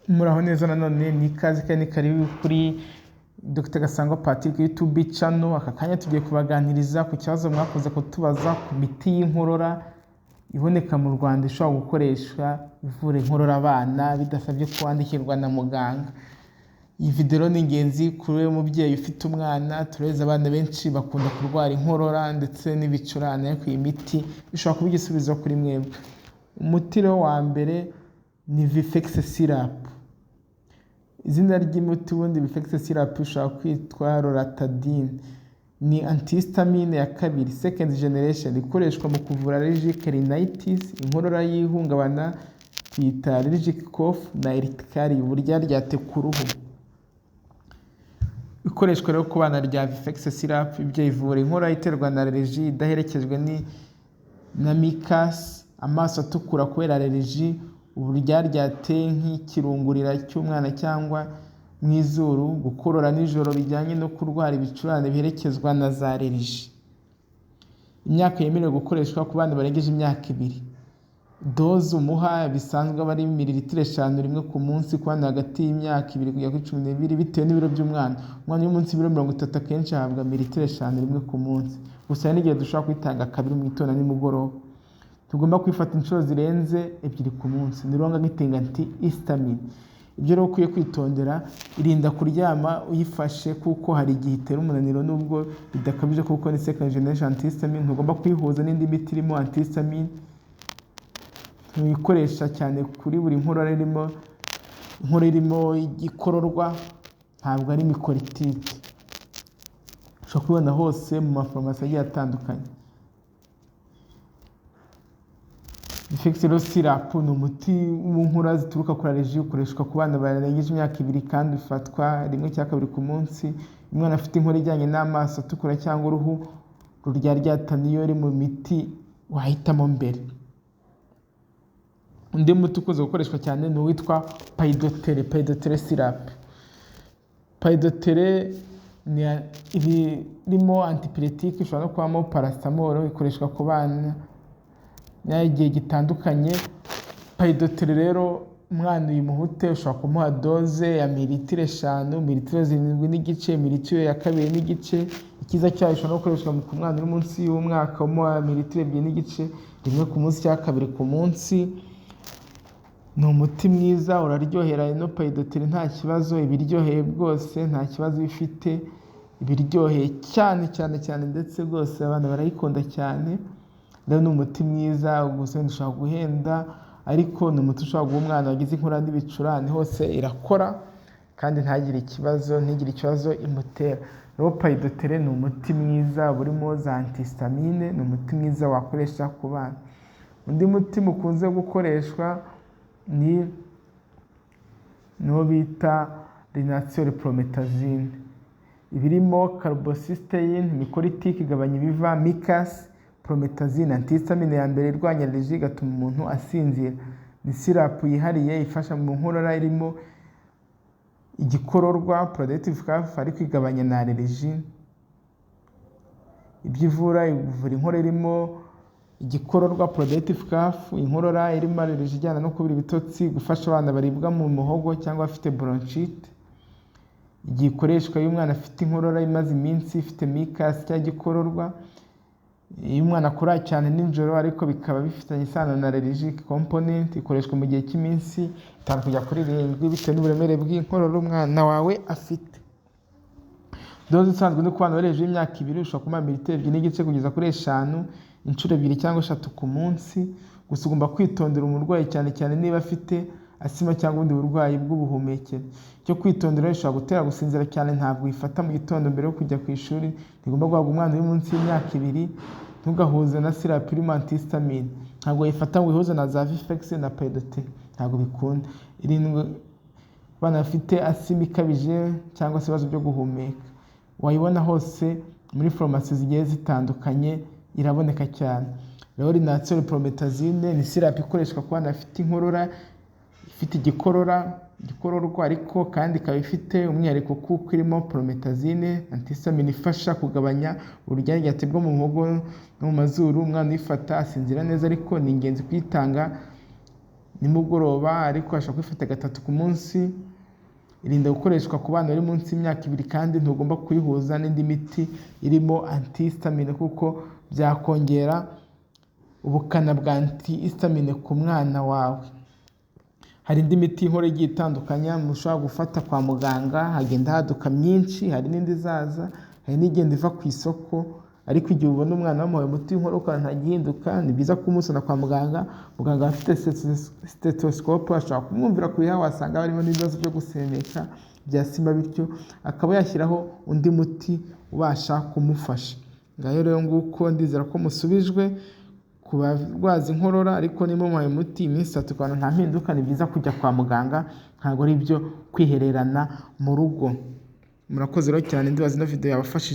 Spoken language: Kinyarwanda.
Muraho neza nanone ni ikaze kandi karibu kuri Dr Gasangwa Patrick YouTube channel. Aka kanya tugiye kubaganiriza ku kibazo mwakoze kutubaza ku miti y'inkorora iboneka mu Rwanda ishobora gukoreshwa ivura inkorora abana bidasabye kwandikirwa na muganga. Iyi video ni ingenzi kuri we mubyeyi ufite umwana. Tureza abana benshi bakunda kurwara inkorora ndetse n'ibicurane, ku imiti ishobora kuba igisubizo kuri mwebwe. Umuti wa mbere ni Vifex syrup. Izina ry'umuti wundi Vifex syrup ushobora kwitwa Loratadine. Ni antihistamine ya kabiri, second generation, ikoreshwa mu kuvura allergic rhinitis, inkorora y'ihungabana, twita allergic cough na urticaria, uburyaryate ku ruhu. Ikoreshwa rero ku bana rya Vifex syrup, ibyo ivura inkorora iterwa na allergie idaherekejwe na mucus, amaso atukura kubera allergie, uburyaryate nk'ikirungurira cy'umwana cyangwa mu izuru, gukorora nijoro bijyanye no kurwara ibicurane biherekezwa na za allergie. Imyaka yemerewe gukoreshwa ku bana barengeje imyaka 2. Doze umuha bisanzwe aba ari mililitiro 5 rimwe ku munsi ku bana hagati y'imyaka 2 kugera kuri 12 bitewe n'ibiro by'umwana. Umwana w'umunsi ibiro 30 akenshi ahabwa mililitiro 5 rimwe ku munsi. Gusa n'igihe dushobora kwitanga 2 mu gitondo nimugoroba. Tugomba kwifata inshuro zirenze 2 ku munsi. Ni ronga nk'itinga antihistamine. Ibyo rero ukwiye kwitondera, irinda kuryama uyifashe kuko hari igihe itera umunaniro nubwo bidakabije kuko ni second generation antihistamine. Ntugomba kwihuza n'indi miti irimo antihistamine. Tuyikoresha cyane kuri buri nkorora irimo igikororwa, ntabwo ari mycolytique. Ushobora kubona hose mu mafarumasi agiye atandukanye. Vifex syrup ni umuti w'inkorora zituruka kuri allergie, ukoreshwa ku bana barengeje imyaka 2 kandi ufatwa 1/2 ku munsi. Umwana afite inkorora ijyanye n'amaso atukura cyangwa uruhu ruryaryata niyo iri mu miti wahitamo mbere. Undi muti ukunze gukoreshwa cyane ni uwitwa Pidotere syrup. Pidotere ni irimo antipyretique, ishobora no kubamo paracetamol, ikoreshwa ku bana igihe gitandukanye. Pidotere rero umwana uyimuhute ushobora kumuha doze ya mililitiro 5, mililitiro 7.5, mililitiro ya 2.5. Ikiza cyayo ishobora no gukoreshwa ku mwana uri munsi y'umwaka, umuha mililitiro 2.5 rimwe ku munsi cyangwa 2 ku munsi. Ni umuti mwiza, uraryohera. Ino Pidotere nta kibazo, ibiryoheye bwose nta kibazo bifite, ibiryoheye cyane ndetse rwose abana barayikunda cyane. Rero ni umuti mwiza, gusa ushobora guhenda, ariko ni umuti ushobora guha umwana wagize inkorora n'ibicurane hose irakora kandi ntagire ikibazo imutera. Rero Pidotere ni umuti mwiza, burimo za antihistamine, ni umuti mwiza wakoresha ku bana. Undi muti mukunze gukoreshwa ni bita Linacol Promethazine. Ibirimo carbocysteine, mycolytique igabanya ibiva, mucus. Promethazine antihistamine ya mbere irwanya allergie igatuma umuntu asinzira. Ni syrup yihariye ifasha mu nkorora irimo igikororwa, productive cough, ariko igabanya na allergie. Ibyo ivura inkorora irimo igikororwa, productive cough, inkorora irimo allergie ijyana no kubira ibitotsi, gufasha abana baribwa mu muhogo cyangwa afite bronchite. Igihe ikoreshwa iyo umwana afite inkorora imaze iminsi, ifite mucus cyangwa gikororwa. Iyo umwana akora cyane nijoro ariko bikaba bifitanye isano na allergic component, ikoreshwa mu gihe cy'iminsi 5 kujya kuri 7 bitewe n'uburemere bw'inkorora umwana wawe afite. Doze isanzwe no ku bana barengeje imyaka 2 ushobora kumuha mililitiro 2.5 kugeza kuri 5 inshuro 2 cyangwa 3 ku munsi. Gusa ugomba kwitondera umurwayi cyane niba afite asima cyangwa ubundi burwayi bw'ubuhumekero. Cyo kwitondera ishobora gutera gusinzira cyane, ntabwo uyifata mu gitondo mbere yo kujya ku ishuri. Ntigomba guhabwa umwana uri munsi y'imyaka 2. Ntugahuze na syrup irimo antihistamine. Ntabwo uyifata ngo uyihuze na za Vifex na Pidotere, ntabwo bikunda. Irindwi bana bafite asima ikabije cyangwa se ibibazo byo guhumeka. Wayibona hose muri farumasi zigiye zitandukanye, iraboneka cyane. Rero Linacol Promethazine ni syrup ikoreshwa ku bana bafite inkorora, ifite igikororwa ariko kandi ikaba ifite umwihariko kuko irimo promethazine antihistamine ifasha kugabanya uburyaryate bwo mu muhogo no mu mazuru. Umwana uyifata asinzira neza, ariko ni ingenzi kuyitanga nimugoroba, ariko ashobora kwifata 3 ku munsi. Irinda gukoreshwa ku bana bari munsi y'imyaka 2 kandi ntugomba kuyihuza n'indi miti irimo antihistamine kuko byakongera ubukana bwa antihistamine ku mwana wawe. Hari indi miti y'inkorora igiye itandukanye mushobora gufata kwa muganga, hagenda haduka myinshi, hari n'indi izaza, hari n'igenda iva ku isoko, ariko igihe ubona umwana wamuhaye umuti w'inkorora ukabona ntagihinduka, ni byiza kumuzana kwa muganga. Muganga afite stethoscope ashobora kumwumvira ku bihaha, wasanga barimo n'ibibazo byo gusemeka bya sima, bityo akaba yashyiraho undi muti ubasha kumufasha. Ngaho rero nguko ndizera ko musubijwe ku barwaza inkorora, ariko niba muhaye umuti iminsi 3 ukabona nta mpinduka, ni byiza kujya kwa muganga, ntabwo ari byo kwihererana mu rugo. Murakoze rero cyane, ndibaza ino video yabafashije.